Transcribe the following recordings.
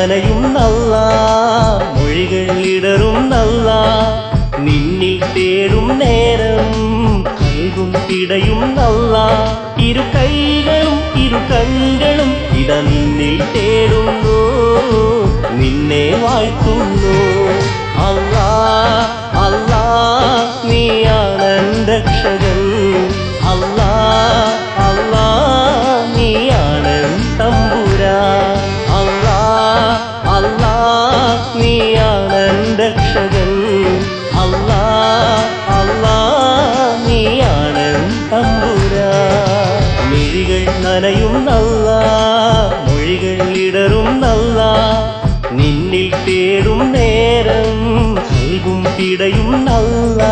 നനയും നല്ല മൊഴികൾ ഇടറും നല്ല നിന്നിൽ തേടും നേരം കൈകും പിടയും നല്ല ഇരു കൈകളും ഇരു കണ്ണുകളും ഇട നിന്നിൽ തേടുന്നു നിന്നെ വാഴ്ത്തുന്നു അല്ലാ അല്ലാ നീയാണ് രക്ഷകൻ അല്ലാ അല്ലാ നീയാണ് തമ്പുരാൻ അല്ലാ അല്ലാ നീയാണ് രക്ഷകൻ അല്ലാ അല്ലാ നീയാണ് തമ്പുരാൻ മിഴികൾ നനയും നല്ല മൊഴികൾ ഇടറും നല്ല നിന്നിൽ തേടും നേരം കൈകും പിടയും നല്ല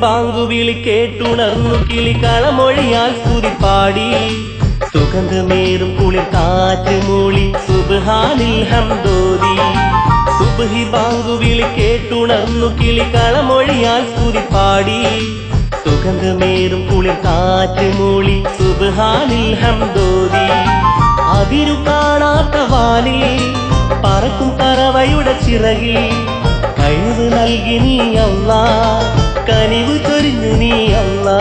ബാങ്കുവിളി കേട്ടുണർന്നു കിളികളമൊഴിയാൽ സ്തുതിപ്പാടി സുഗന്ധമേറും കുളിർ കാറ്റ് മൂളി സുബ്ഹാനിൽ ഹംദോദി സുബ്ഹി ബാങ്കുവിളി കേട്ടുണർന്നു കിളികളമൊഴിയാൽ സ്തുതിപ്പാടി സുഗന്ധമേറും കുളിർ കാറ്റ് മൂളി സുബ്ഹാനിൽ ഹംദോദി അതിരു കാണാത്ത വാനിൽ പറക്കും പറവയുടെ ചിറകിൽ കഴിവ് നൽകി നീ അല്ലാ കനിവ് ചൊരിഞ്ഞു നീ അല്ലാ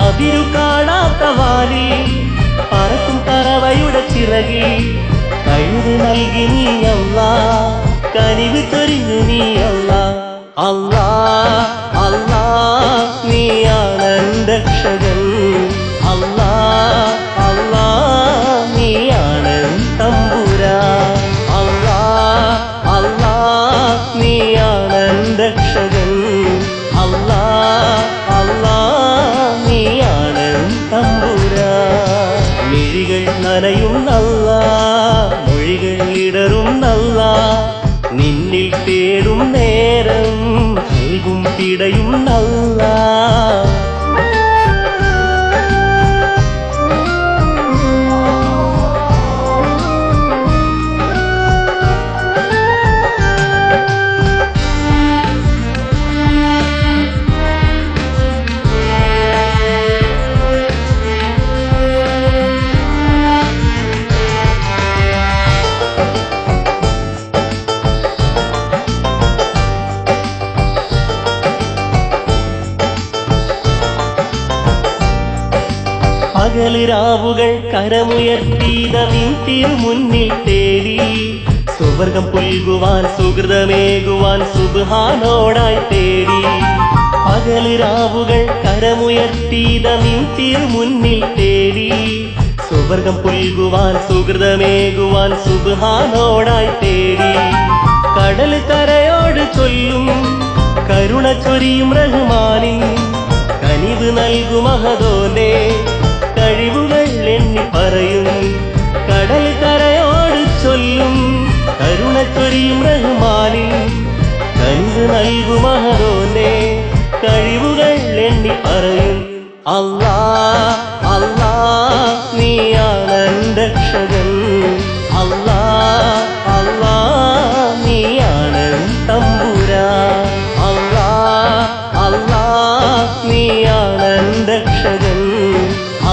അതിരു കാണാത്ത വാനിൽ പറക്കും പറവയുടെ ചിറകിൽ കഴിവ് നൽകി നീ അല്ലാ കനിവ് ചൊരിഞ്ഞു നീ അല്ലാ അല്ലാ അല്ലാ നീയാണ് രക്ഷകൻ അല്ലാ അല്ലാ നീയാണ് തമ്പുരാൻ അല്ലാ അല്ലാ നീയാണ് രക്ഷകൻ അല്ലാ അല്ലാ നീയാണ് തമ്പുരാൻ മിഴികൾ നനയും നല്ല മൊഴികൾ ഇടറും നല്ല നിന്നിൽ തേടും നേരം കൈകും പിടയും നല്ല പകലിരാവുകൾ കരമുയർത്തിയ നിൻ തിരുമുന്നിൽ തേടി സുവർഗം പുൽകുവാൻ സുഹൃതമേകുവാൻ സുബ്ഹാനോടായി തേടി പകലിരാവുകൾ കരമുയർത്തിയ നിൻ തിരുമുന്നിൽ തേടി സുവർഗം പുൽകുവാൻ സുഹൃതമേകുവാൻ സുബ്ഹാനോടായി തേടി കടൽ കരയോട് ചൊല്ലും കരുണ ചൊരിയും റഹ്മാനിൻ കനിവ് നൽകും മഹദോന്റെ കഴിവുകൾ എണ്ണി പറയും കടൽ കരയോട് ചൊല്ലും കരുണ ചൊരിയും റഹ്മാനിൻ കനിവ് നൽകും മഹദോന്റെ കഴിവുകൾ എണ്ണി പറയും അല്ലാ അല്ലാ നീയാണ് രക്ഷകൻ അല്ലാ അല്ലാ നീയാണ് തമ്പുരാൻ അല്ലാ അല്ലാ നീയാണ് രക്ഷകൻ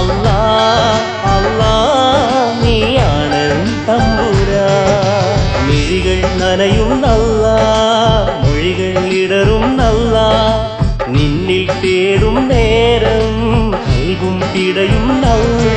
അല്ലാ അല്ലാ നീയാണ് തമ്പുരാൻ മിഴികൾ നനയും നല്ല മൊഴികൾ ഇടറും നല്ല നിന്നിൽ തേടും നേരം കൈകും പിടയും നല്ല